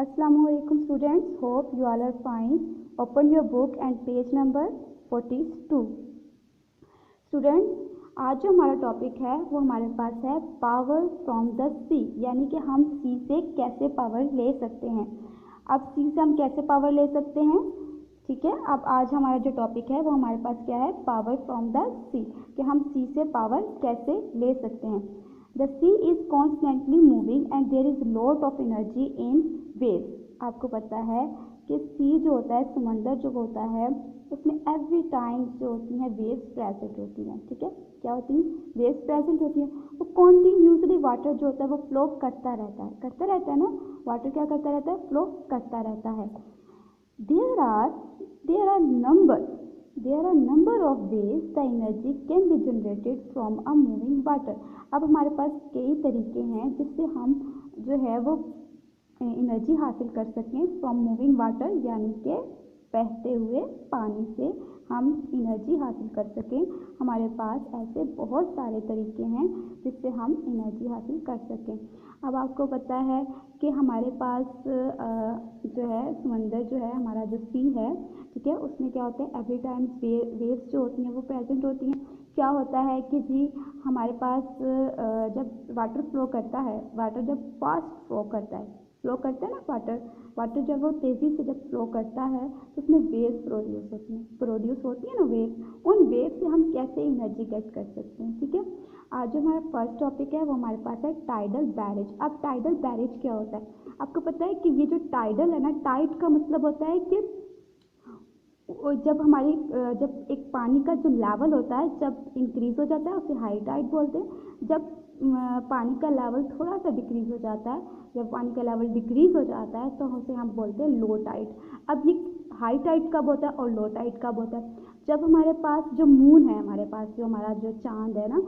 Assalamualaikum students, hope you all are fine. Open your book and page number 42. Students, आज जो हमारा topic है वो हमारे पास है पावर फ्रॉम द सी, यानी कि हम सी से कैसे पावर ले सकते हैं। अब सी से हम कैसे पावर ले सकते हैं, ठीक है। अब आज हमारा जो टॉपिक है वो हमारे पास क्या है, पावर फ्रॉम द सी, कि हम सी से पावर कैसे ले सकते हैं। The sea is constantly moving and there is lot of energy in waves. आपको पता है कि सी जो होता है, समंदर जो होता है, उसमें एवरी टाइम जो होती हैं वेव्स प्रेजेंट होती हैं, ठीक है। क्या होती हैं? वेव्स प्रेजेंट होती हैं। वो कॉन्टिन्यूसली वाटर जो होता है वो फ्लो करता रहता है ना। वाटर क्या करता रहता है? फ्लो करता रहता है। there are number of ways the energy can be generated from a moving water। अब हमारे पास कई तरीके हैं जिससे हम जो है वो एनर्जी हासिल कर सकें फ्रॉम मूविंग वाटर, यानी कि बहते हुए पानी से हम एनर्जी हासिल कर सकें। हमारे पास ऐसे बहुत सारे तरीके हैं जिससे हम एनर्जी हासिल कर सकें। अब आपको पता है कि हमारे पास जो है समंदर जो है, हमारा जो सी है, ठीक है, उसमें क्या होता है, एवरी टाइम वेव्स जो होती हैं वो प्रेजेंट होती हैं। क्या होता है कि जी हमारे पास जब वाटर फ्लो करता है, वाटर जब फास्ट फ्लो करता है ना, वाटर जब वो तेज़ी से जब फ्लो करता है तो उसमें वेव्स प्रोड्यूस होती है ना, वेव्स। उन वेव्स से हम कैसे एनर्जी गेट कर सकते हैं, ठीक है। आज जो हमारा फर्स्ट टॉपिक है वो हमारे पास है टाइडल बैरेज। अब टाइडल बैरेज क्या होता है? आपको पता है कि ये जो टाइडल है ना, टाइड का मतलब होता है कि जब एक पानी का जो लेवल होता है जब इंक्रीज हो जाता है उसे हाई टाइड बोलते हैं। जब पानी का लेवल थोड़ा सा डिक्रीज हो जाता है, जब पानी का लेवल डिक्रीज हो जाता है तो उसे हम बोलते हैं लो टाइड। अब ये हाई टाइड कब होता है और लो टाइड कब होता है? जब हमारे पास जो मून है, हमारे पास जो हमारा जो चांद है ना,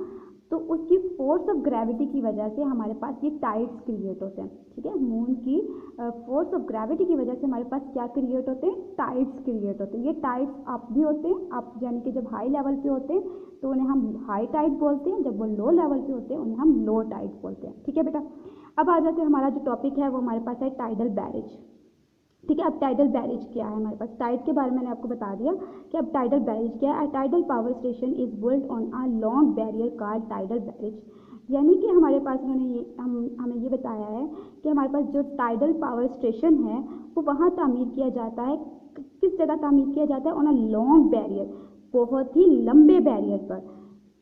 तो उसकी फोर्स ऑफ ग्रेविटी की वजह से हमारे पास ये टाइड्स क्रिएट होते हैं, ठीक है। मून की फोर्स ऑफ ग्रेविटी की वजह से हमारे पास क्या क्रिएट होते हैं? टाइड्स क्रिएट होते हैं। ये टाइड्स अप भी होते हैं, अप यानी कि जब हाई लेवल पे होते हैं तो उन्हें हम हाई टाइड बोलते हैं, जब वो लो लेवल पे होते हैं उन्हें हम लो टाइड बोलते हैं, ठीक है बेटा। अब आ जाते हैं, हमारा जो टॉपिक है वो हमारे पास है टाइडल बैरेज, ठीक है। अब टाइडल बैरेज क्या है? हमारे पास टाइड के बारे में मैंने आपको बता दिया कि अब टाइडल बैरेज क्या है। Tidal power station is built on a long barrier called tidal barrage, यानी कि हमारे पास उन्होंने हमें ये बताया है कि हमारे पास जो टाइडल पावर स्टेशन है वो वहाँ तामीर किया जाता है। किस जगह तामीर किया जाता है? ऑन अ लॉन्ग बैरियर, बहुत ही लंबे बैरियर पर,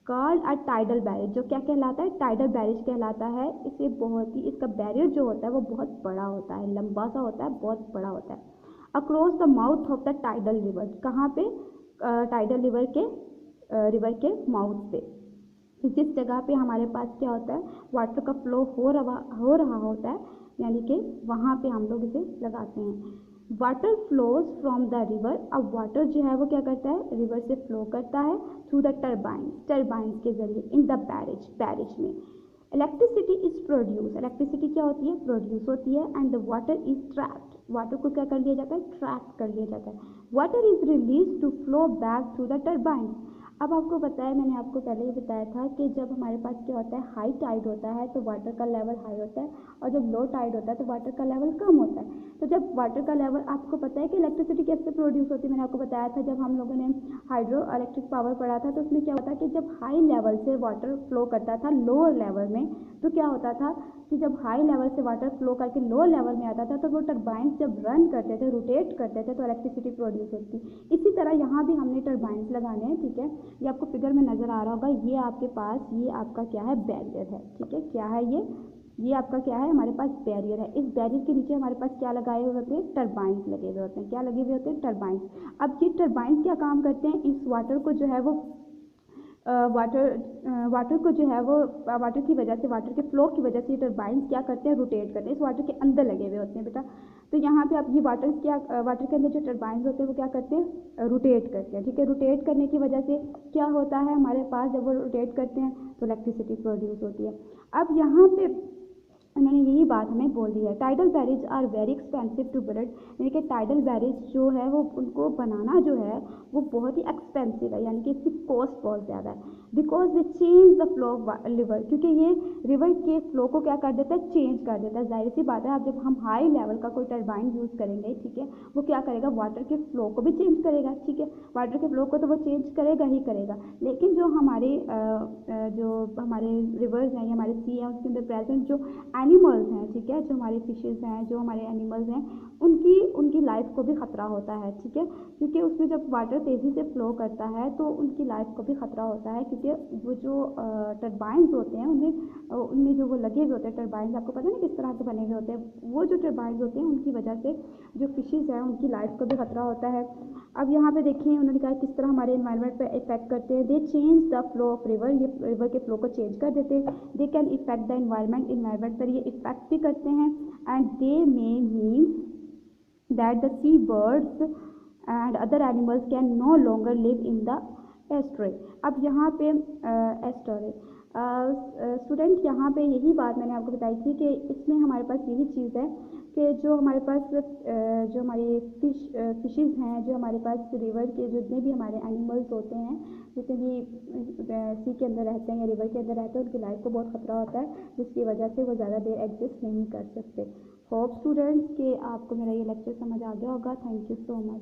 कॉल्ड अ टाइडल बैरेज, जो क्या कहलाता है? टाइडल बैरेज कहलाता है। इसे बहुत ही, इसका बैरियर जो होता है वो बहुत बड़ा होता है, लंबा सा होता है, बहुत बड़ा होता है। Across the mouth of the tidal river, कहाँ पे? टाइडल रिवर के माउथ पे, जिस जगह पे हमारे पास क्या होता है, वाटर का फ्लो हो रहा होता है, यानी कि वहाँ पे हम लोग इसे लगाते हैं। Water flows from the river. अब वाटर जो है वो क्या करता है? रिवर से फ्लो करता है थ्रू द टर्बाइंस के जरिए इन द बैरेज में। इलेक्ट्रिसिटी इज प्रोड्यूस, इलेक्ट्रिसिटी क्या होती है? प्रोड्यूस होती है। And the water is trapped, water को क्या कर लिया जाता है? ट्रैप कर लिया जाता है। Water is release to flow back through the turbines. अब आपको पता है, मैंने आपको पहले ही बताया था कि जब हमारे पास क्या होता है, हाई टाइड होता है तो वाटर का लेवल हाई होता है, और जब लो टाइड होता है तो वाटर का लेवल कम होता है। तो जब वाटर का लेवल, आपको पता है कि इलेक्ट्रिसिटी कैसे प्रोड्यूस होती है, मैंने आपको बताया था जब हम लोगों ने हाइड्रो इलेक्ट्रिक पावर पढ़ा था, तो उसमें क्या होता है कि जब हाई लेवल से वाटर फ्लो करता था लोअर लेवल में, तो क्या होता था कि जब हाई लेवल से वाटर फ्लो करके लोअर लेवल में आता था तो वो टर्बाइंस जब रन करते थे, रोटेट करते थे, तो इलेक्ट्रिसिटी प्रोड्यूस होती। इसी तरह यहाँ भी हमने टर्बाइंस लगाने हैं, ठीक है। ये आपको फिगर में नज़र आ रहा होगा, ये आपके पास, ये आपका क्या है? बैरियर है, ठीक है। क्या है ये आपका क्या है? हमारे पास बैरियर है। इस बैरियर के नीचे हमारे पास क्या लगाए हुए होते हैं? टर्बाइंस लगे हुए होते हैं। क्या लगे हुए होते हैं? टर्बाइंस। अब ये टर्बाइंस क्या काम करते हैं? इस वाटर को जो है वो वाटर को जो है वो वाटर की वजह से, वाटर के फ्लो की वजह से ये टर्बाइंस क्या करते हैं? रोटेट करते हैं। इस वाटर के अंदर लगे हुए होते हैं बेटा। तो यहाँ पे आप ये वाटर के अंदर जो टर्बाइंस होते हैं वो क्या करते हैं? रोटेट करते हैं, ठीक है। रोटेट करने की वजह से क्या होता है हमारे पास, जब वो रोटेट करते हैं तो इलेक्ट्रिसिटी प्रोड्यूस होती है। अब यहाँ पे उन्होंने यही बात हमें बोल दी है, tidal barrage are very expensive to build, यानी कि टाइडल बैरेज जो है वो उनको बनाना जो है वो बहुत ही एक्सपेंसिव है, यानी कि इसकी कॉस्ट बहुत ज़्यादा है। Because they change the flow of river, क्योंकि ये रिवर के फ्लो को क्या कर देता है, चेंज कर देता है। जाहिर सी बात है, अब जब हम हाई लेवल का कोई टरबाइन यूज़ करेंगे, ठीक है, वो क्या करेगा, वाटर के फ्लो को भी चेंज करेगा, ठीक है, वाटर के फ्लो को तो वो चेंज करेगा ही करेगा। लेकिन जो हमारे रिवर्स हैं या हमारे सी हैं, उसके अंदर प्रेजेंट जो एनिमल्स हैं, ठीक है, जो हमारे फिशेज़ हैं, जो हमारे एनिमल्स हैं, उनकी लाइफ को भी ख़तरा होता है, ठीक है, क्योंकि उसमें जब वाटर तेज़ी से फ्लो करता है तो उनकी लाइफ को भी ख़तरा होता है, क्योंकि वो जो टरबाइंस होते हैं उनमें जो वो लगे हुए होते हैं टरबाइंस, आपको पता है ना किस तरह के बने हुए होते हैं, वो जो टरबाइंस होते हैं उनकी वजह से जो फिशेज़ हैं उनकी लाइफ को भी ख़तरा होता है। अब यहाँ पे देखिए उन्होंने कहा किस तरह हमारे इन्वायरमेंट पे इफेक्ट करते हैं। दे change the flow of river, ये रिवर के फ्लो को चेंज कर देते हैं। They can effect the environment पर ये इफेक्ट भी करते हैं। And they may mean that the sea birds and other animals can no longer live in the estuary। अब यहाँ पे estuary स्टूडेंट, यहाँ पे यही बात मैंने आपको बताई थी कि इसमें हमारे पास यही चीज़ है कि जो हमारे पास जो हमारी फिशेज़ हैं, जो हमारे पास रिवर के जितने भी हमारे एनिमल्स होते हैं, जितने भी सी के अंदर रहते हैं या रिवर के अंदर रहते हैं, उनकी लाइफ को बहुत ख़तरा होता है, जिसकी वजह से वो ज़्यादा देर एग्जिस्ट नहीं कर सकते। होप स्टूडेंट्स कि आपको मेरा ये लेक्चर समझ आ गया होगा। Thank you so much.